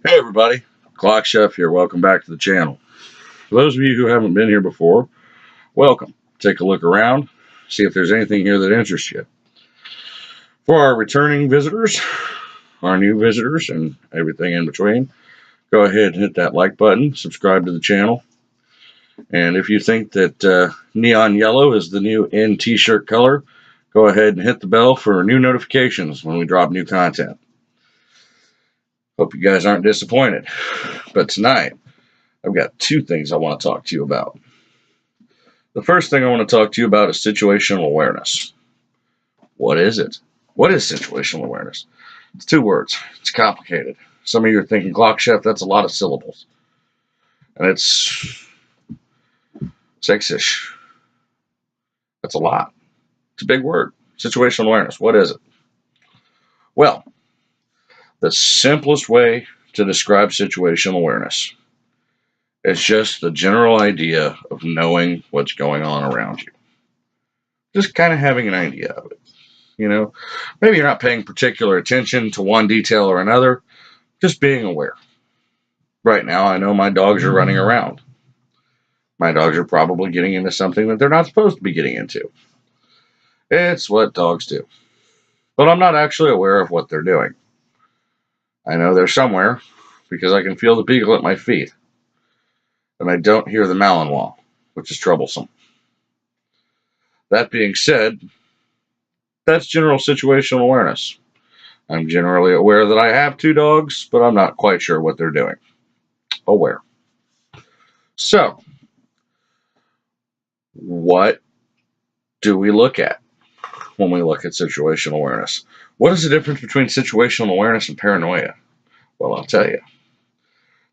Hey everybody, Clock Chef here. Welcome back to the channel. For those of you who haven't been here before, welcome. Take a look around, see if there's anything here that interests you. For our returning visitors, our new visitors, and everything in between, go ahead and hit that like button, subscribe to the channel. And if you think that neon yellow is the new in t-shirt color, go ahead and hit the bell for new notifications when we drop new content. Hope you guys aren't disappointed. But tonight, I've got two things I want to talk to you about. The first thing I want to talk to you about is situational awareness. What is it? What is situational awareness? It's two words. It's complicated. Some of you are thinking, Clock Chef, that's a lot of syllables. And it's sexish. That's a lot. It's a big word. Situational awareness. What is it? Well, the simplest way to describe situational awareness is just the general idea of knowing what's going on around you. Just kind of having an idea of it. You know, maybe you're not paying particular attention to one detail or another, just being aware. Right now, I know my dogs are running around. My dogs are probably getting into something that they're not supposed to be getting into. It's what dogs do. But I'm not actually aware of what they're doing. I know they're somewhere because I can feel the beagle at my feet. And I don't hear the Malinois, which is troublesome. That being said, that's general situational awareness. I'm generally aware that I have two dogs, but I'm not quite sure what they're doing. Aware. So, what do we look at when we look at situational awareness? What is the difference between situational awareness and paranoia? Well, I'll tell you.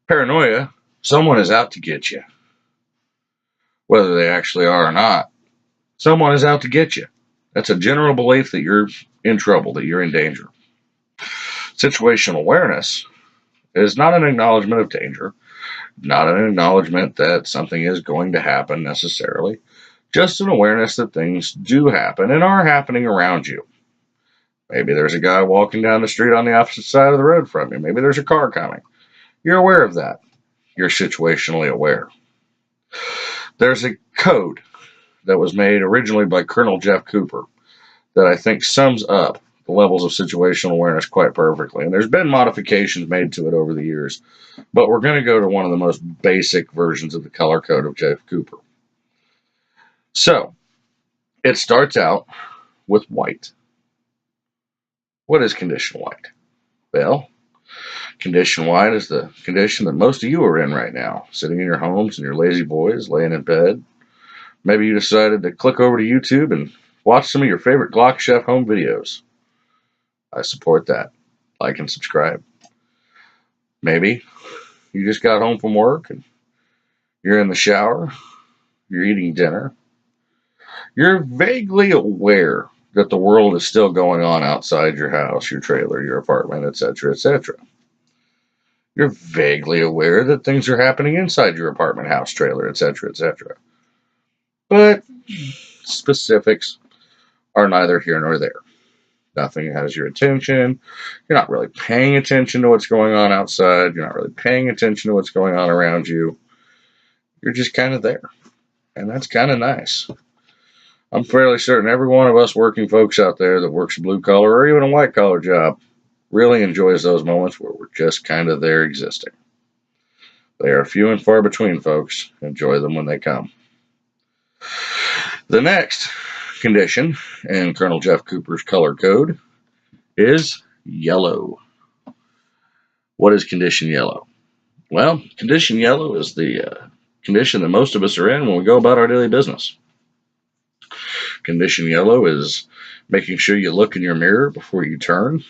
Paranoia, someone is out to get you. Whether they actually are or not, someone is out to get you. That's a general belief that you're in trouble, that you're in danger. Situational awareness is not an acknowledgement of danger, not an acknowledgement that something is going to happen necessarily, just an awareness that things do happen and are happening around you. Maybe there's a guy walking down the street on the opposite side of the road from you. Maybe there's a car coming. You're aware of that. You're situationally aware. There's a code that was made originally by Colonel Jeff Cooper that I think sums up the levels of situational awareness quite perfectly. And there's been modifications made to it over the years. But we're going to go to one of the most basic versions of the color code of Jeff Cooper. So, it starts out with white. What is condition white? Well, condition white is the condition that most of you are in right now, sitting in your homes and your lazy boys, laying in bed. Maybe you decided to click over to YouTube and watch some of your favorite Clock Chef home videos. I support that. Like and subscribe. Maybe you just got home from work and you're in the shower, you're eating dinner. You're vaguely aware that the world is still going on outside your house, your trailer, your apartment, etc., etc. You're vaguely aware that things are happening inside your apartment, house, trailer, etc., etc. But specifics are neither here nor there. Nothing has your attention. You're not really paying attention to what's going on outside. You're not really paying attention to what's going on around you. You're just kind of there. And that's kind of nice. I'm fairly certain every one of us working folks out there that works a blue collar or even a white collar job really enjoys those moments where we're just kind of there existing. They are few and far between, folks. Enjoy them when they come. The next condition in Colonel Jeff Cooper's color code is yellow. What is condition yellow? Well, condition yellow is the condition that most of us are in when we go about our daily business. Condition yellow is making sure you look in your mirror before you turn,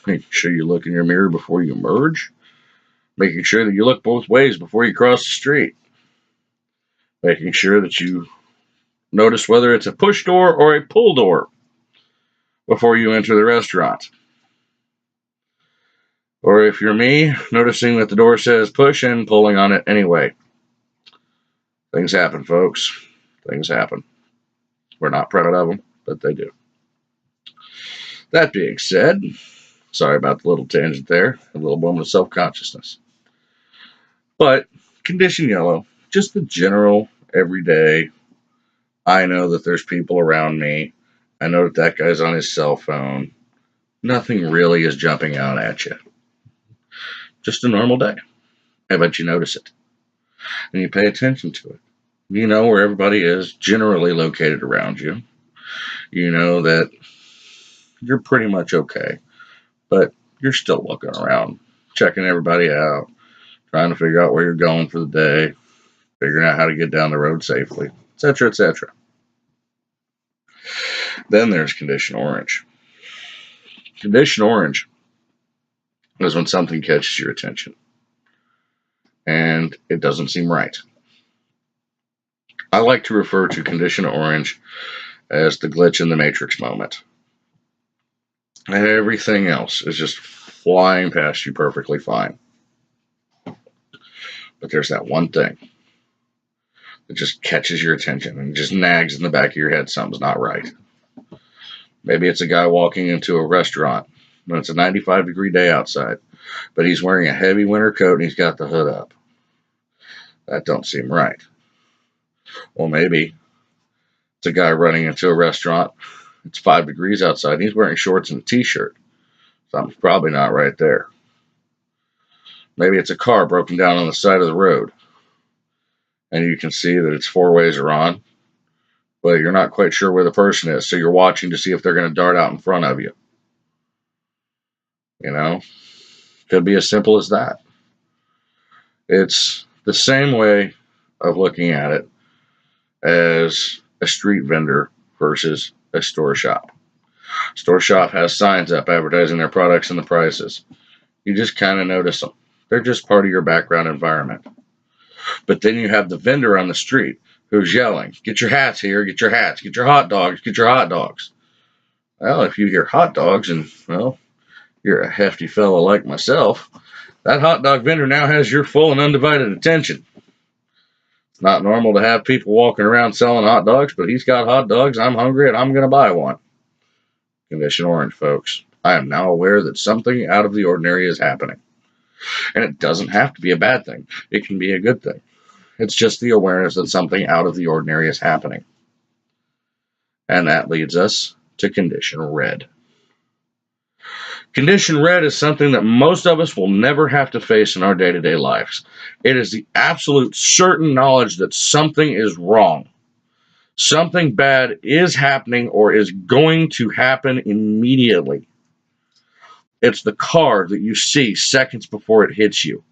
making sure you look in your mirror before you merge, making sure that you look both ways before you cross the street, making sure that you notice whether it's a push door or a pull door before you enter the restaurant. Or if you're me, noticing that the door says push and pulling on it anyway. Things happen, folks. Things happen. We're not proud of them, but they do. That being said, sorry about the little tangent there, a little moment of self-consciousness. But condition yellow, just the general everyday. I know that there's people around me. I know that that guy's on his cell phone. Nothing really is jumping out at you. Just a normal day. I bet you notice it. And you pay attention to it. You know where everybody is generally located around you. You know that you're pretty much okay. But you're still looking around, checking everybody out, trying to figure out where you're going for the day, figuring out how to get down the road safely, etc., etc. Then there's condition orange. Condition orange is when something catches your attention and it doesn't seem right. I like to refer to condition orange as the glitch in the matrix moment. Everything else is just flying past you perfectly fine. But there's that one thing that just catches your attention and just nags in the back of your head something's not right. Maybe it's a guy walking into a restaurant when it's a 95-degree day outside, but he's wearing a heavy winter coat and he's got the hood up. That don't seem right. Well, maybe it's a guy running into a restaurant. It's 5 degrees outside and he's wearing shorts and a t-shirt. Something's probably not right there. Maybe it's a car broken down on the side of the road and you can see that its 4 ways are on, but you're not quite sure where the person is, so you're watching to see if they're going to dart out in front of you. You know, could be as simple as that. It's the same way of looking at it as a street vendor versus a store shop. Store shop has signs up advertising their products and the prices. You just kind of notice them. They're just part of your background environment. But then you have the vendor on the street who's yelling, "Get your hats here, get your hats, get your hot dogs, get your hot dogs." Well, if you hear hot dogs and, well, you're a hefty fellow like myself, that hot dog vendor now has your full and undivided attention. It's not normal to have people walking around selling hot dogs, but he's got hot dogs, I'm hungry, and I'm going to buy one. Condition orange, folks. I am now aware that something out of the ordinary is happening. And it doesn't have to be a bad thing. It can be a good thing. It's just the awareness that something out of the ordinary is happening. And that leads us to condition red. Condition red is something that most of us will never have to face in our day-to-day lives. It is the absolute certain knowledge that something is wrong. Something bad is happening or is going to happen immediately. It's the car that you see seconds before it hits you.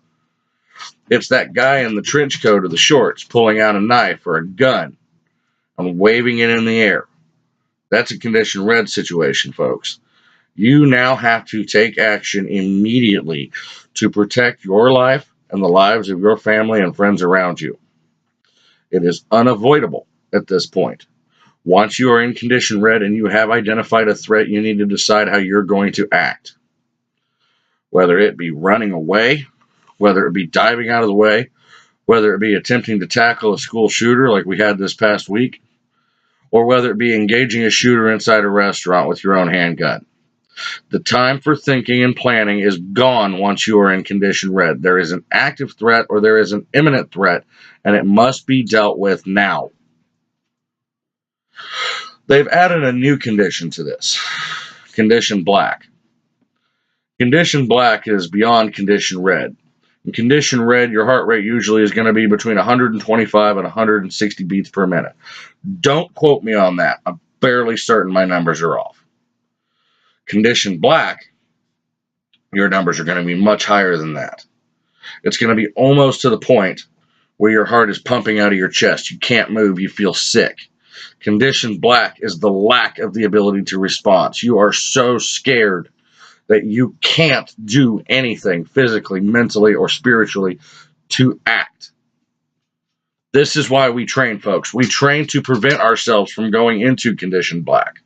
It's that guy in the trench coat or the shorts pulling out a knife or a gun and waving it in the air. That's a condition red situation, folks. You now have to take action immediately to protect your life and the lives of your family and friends around you. It is unavoidable at this point. Once you are in condition red and you have identified a threat, you need to decide how you're going to act. Whether it be running away, whether it be diving out of the way, whether it be attempting to tackle a school shooter like we had this past week, or whether it be engaging a shooter inside a restaurant with your own handgun. The time for thinking and planning is gone once you are in condition red. There is an active threat or there is an imminent threat, and it must be dealt with now. They've added a new condition to this. Condition black. Condition black is beyond condition red. In condition red, your heart rate usually is going to be between 125 and 160 beats per minute. Don't quote me on that. I'm fairly certain my numbers are off. Condition black, your numbers are going to be much higher than that. It's going to be almost to the point where your heart is pumping out of your chest. You can't move. You feel sick. Condition black is the lack of the ability to respond. You are so scared that you can't do anything physically, mentally, or spiritually to act. This is why we train, folks. We train to prevent ourselves from going into condition black.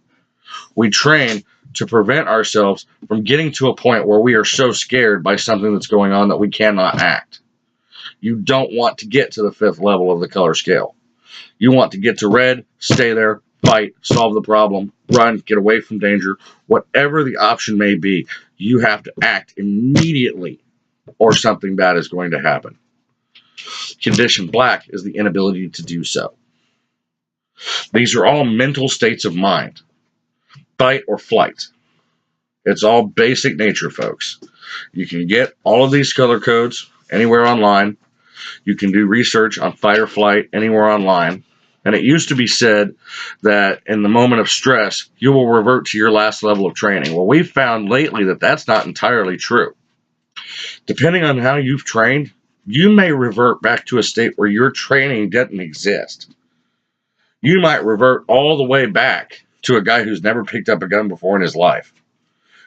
We train to prevent ourselves from getting to a point where we are so scared by something that's going on that we cannot act. You don't want to get to the 5th level of the color scale. You want to get to red, stay there, fight, solve the problem, run, get away from danger. Whatever the option may be, you have to act immediately or something bad is going to happen. Condition black is the inability to do so. These are all mental states of mind. Fight or flight. It's all basic nature, folks. You can get all of these color codes anywhere online. You can do research on fight or flight anywhere online. And it used to be said that in the moment of stress, you will revert to your last level of training. Well, we've found lately that that's not entirely true. Depending on how you've trained, you may revert back to a state where your training doesn't exist. You might revert all the way back to a guy who's never picked up a gun before in his life.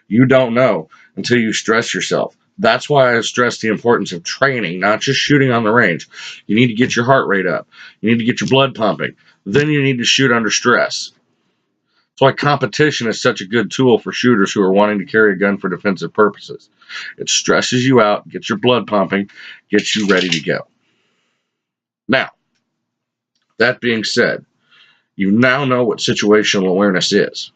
You don't know until you stress yourself. That's why I stress the importance of training, not just shooting on the range. You need to get your heart rate up. You need to get your blood pumping. Then you need to shoot under stress. That's why competition is such a good tool for shooters who are wanting to carry a gun for defensive purposes. It stresses you out, gets your blood pumping, gets you ready to go. Now, that being said, you now know what situational awareness is.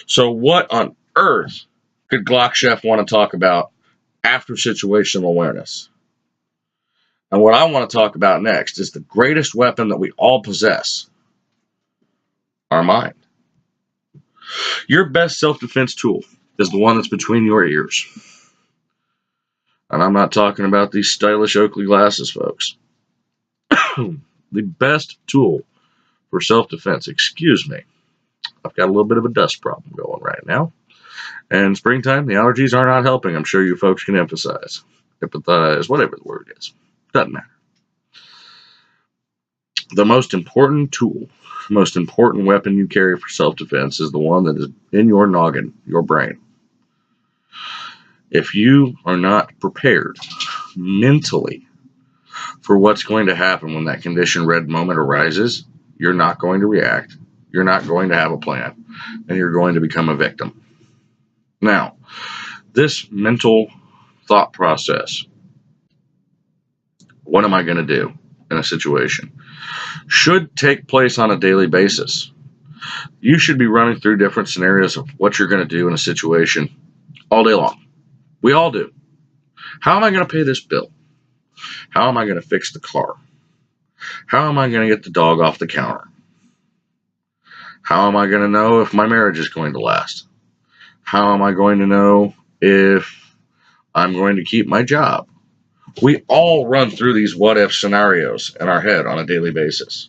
So what on earth could Glock Chef want to talk about after situational awareness? And what I want to talk about next is the greatest weapon that we all possess, our mind. Your best self-defense tool is the one that's between your ears. And I'm not talking about these stylish Oakley glasses, folks. The best tool for self-defense, excuse me, I've got a little bit of a dust problem going right now. And springtime, the allergies are not helping. I'm sure you folks can empathize, whatever the word is. Doesn't matter. The most important tool, most important weapon you carry for self-defense is the one that is in your noggin, your brain. If you are not prepared mentally for what's going to happen when that condition red moment arises, you're not going to react, you're not going to have a plan, and you're going to become a victim. Now, this mental thought process, what am I going to do in a situation, should take place on a daily basis. You should be running through different scenarios of what you're going to do in a situation all day long. We all do. How am I going to pay this bill? How am I going to fix the car? How am I going to get the dog off the counter? How am I going to know if my marriage is going to last? How am I going to know if I'm going to keep my job? We all run through these what-if scenarios in our head on a daily basis.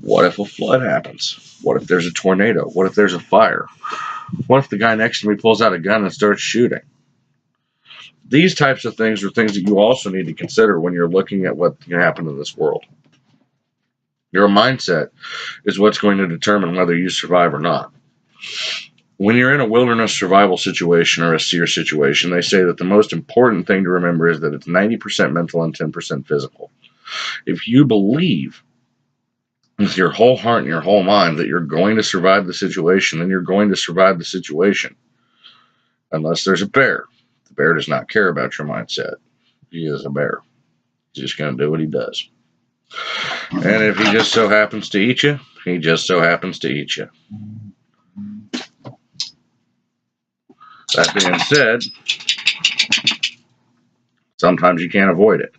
What if a flood happens? What if there's a tornado? What if there's a fire? What if the guy next to me pulls out a gun and starts shooting? These types of things are things that you also need to consider when you're looking at what can happen in this world. Your mindset is what's going to determine whether you survive or not. When you're in a wilderness survival situation or a seer situation, they say that the most important thing to remember is that it's 90% mental and 10% physical. If you believe with your whole heart and your whole mind that you're going to survive the situation, then you're going to survive the situation. Unless there's a bear. The bear does not care about your mindset. He is a bear. He's just going to do what he does. And if he just so happens to eat you, he just so happens to eat you. That being said, sometimes you can't avoid it.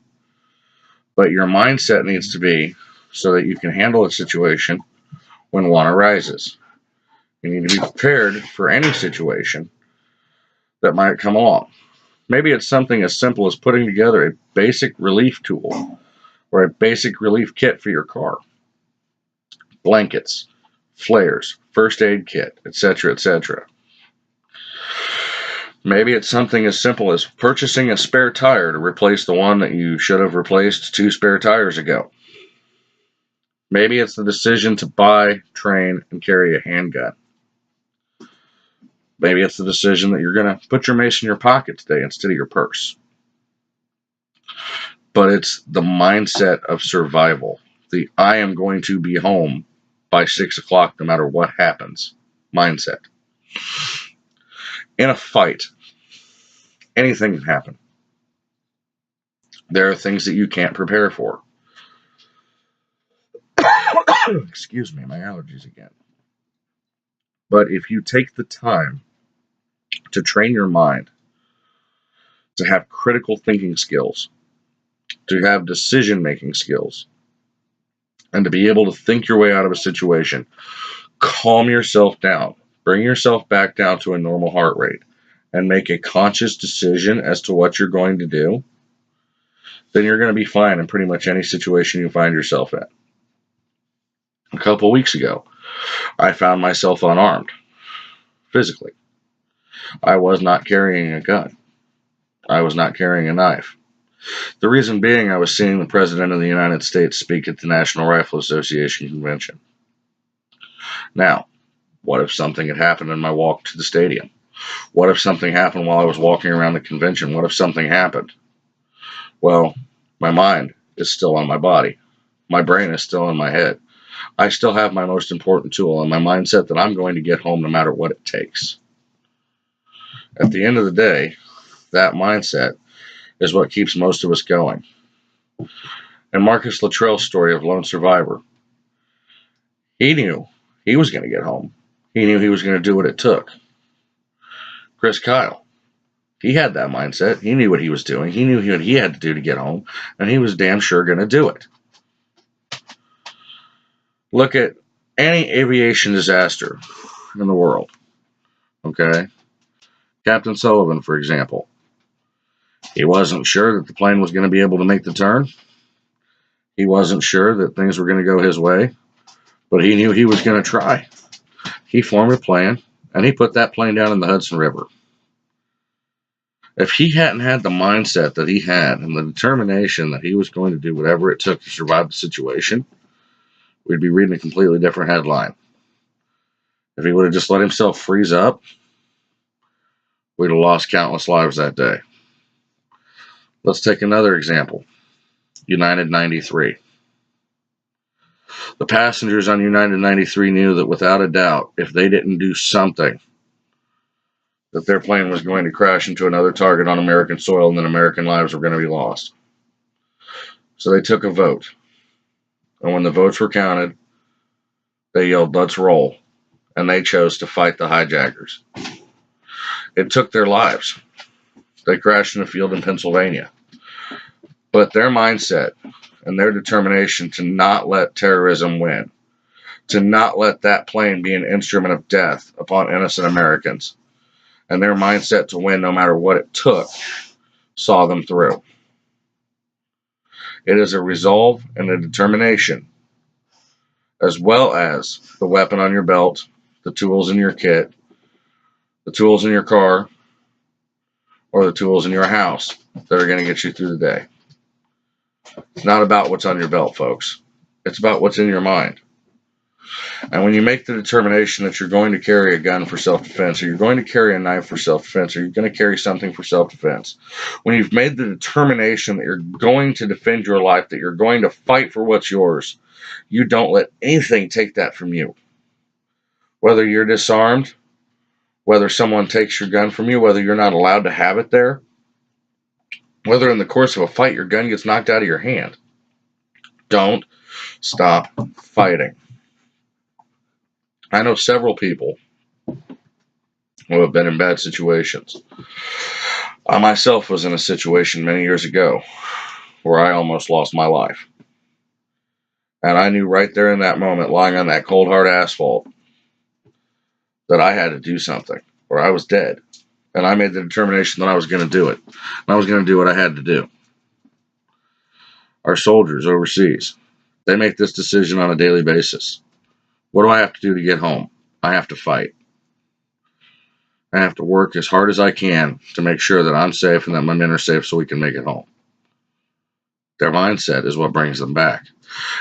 But your mindset needs to be so that you can handle a situation when one arises. You need to be prepared for any situation that might come along. Maybe it's something as simple as putting together a basic relief tool or a basic relief kit for your car. Blankets, flares, first aid kit, etc., etc. Maybe it's something as simple as purchasing a spare tire to replace the one that you should have replaced 2 spare tires ago. Maybe it's the decision to buy, train, and carry a handgun. Maybe it's the decision that you're going to put your mace in your pocket today instead of your purse. But it's the mindset of survival. The I am going to be home by 6 o'clock no matter what happens mindset. In a fight, anything can happen. There are things that you can't prepare for. Excuse me, my allergies again. But if you take the time to train your mind to have critical thinking skills, to have decision-making skills, and to be able to think your way out of a situation, calm yourself down, bring yourself back down to a normal heart rate, and make a conscious decision as to what you're going to do, then you're going to be fine in pretty much any situation you find yourself in. A couple weeks ago, I found myself unarmed, physically. I was not carrying a gun. I was not carrying a knife. The reason being, I was seeing the President of the United States speak at the National Rifle Association convention. Now, what if something had happened in my walk to the stadium? What if something happened while I was walking around the convention? What if something happened? Well, my mind is still on my body. My brain is still in my head. I still have my most important tool and my mindset that I'm going to get home no matter what it takes. At the end of the day, that mindset is what keeps most of us going. And Marcus Luttrell's story of Lone Survivor, he knew he was going to get home. He knew he was going to do what it took. Chris Kyle, he had that mindset. He knew what he was doing. He knew what he had to do to get home, and he was damn sure going to do it. Look at any aviation disaster in the world. Okay? Captain Sullivan, for example. He wasn't sure that the plane was going to be able to make the turn. He wasn't sure that things were going to go his way, but he knew he was going to try. He formed a plan, and he put that plane down in the Hudson River. If he hadn't had the mindset that he had and the determination that he was going to do whatever it took to survive the situation, we'd be reading a completely different headline. If he would have just let himself freeze up, we'd have lost countless lives that day. Let's take another example. United 93. The passengers on United 93 knew that without a doubt, if they didn't do something, that their plane was going to crash into another target on American soil and then American lives were going to be lost. So they took a vote. And when the votes were counted, they yelled, "Let's roll." And they chose to fight the hijackers. It took their lives. They crashed in a field in Pennsylvania. But their mindset and their determination to not let terrorism win, to not let that plane be an instrument of death upon innocent Americans, and their mindset to win no matter what it took, saw them through. It is a resolve and a determination, as well as the weapon on your belt, the tools in your kit, the tools in your car, or the tools in your house that are going to get you through the day. It's not about what's on your belt, folks. It's about what's in your mind. And when you make the determination that you're going to carry a gun for self-defense, or you're going to carry a knife for self-defense, or you're going to carry something for self-defense, when you've made the determination that you're going to defend your life, that you're going to fight for what's yours, you don't let anything take that from you. Whether you're disarmed, whether someone takes your gun from you, whether you're not allowed to have it there, whether in the course of a fight your gun gets knocked out of your hand, don't stop fighting. I know several people who have been in bad situations. I myself was in a situation many years ago where I almost lost my life. And I knew right there in that moment, lying on that cold, hard asphalt, that I had to do something, or I was dead. And I made the determination that I was going to do it. And I was going to do what I had to do. Our soldiers overseas, they make this decision on a daily basis. What do I have to do to get home? I have to fight. I have to work as hard as I can to make sure that I'm safe and that my men are safe so we can make it home. Their mindset is what brings them back.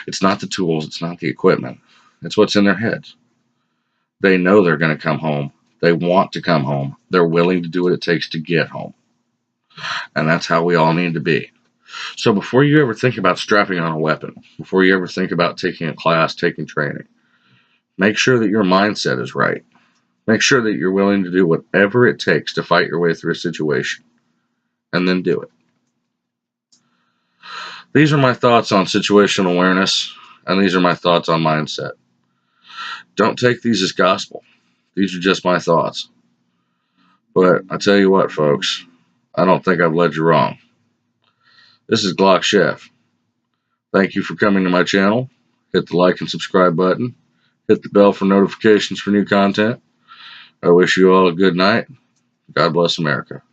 It's not the tools, it's not the equipment. It's what's in their heads. They know they're going to come home. They want to come home. They're willing to do what it takes to get home. And that's how we all need to be. So before you ever think about strapping on a weapon, before you ever think about taking a class, taking training, make sure that your mindset is right. Make sure that you're willing to do whatever it takes to fight your way through a situation, and then do it. These are my thoughts on situational awareness, and these are my thoughts on mindset. Don't take these as gospel. These are just my thoughts. But I tell you what, folks, I don't think I've led you wrong. This is Glock Chef. Thank you for coming to my channel. Hit the like and subscribe button. Hit the bell for notifications for new content. I wish you all a good night. God bless America.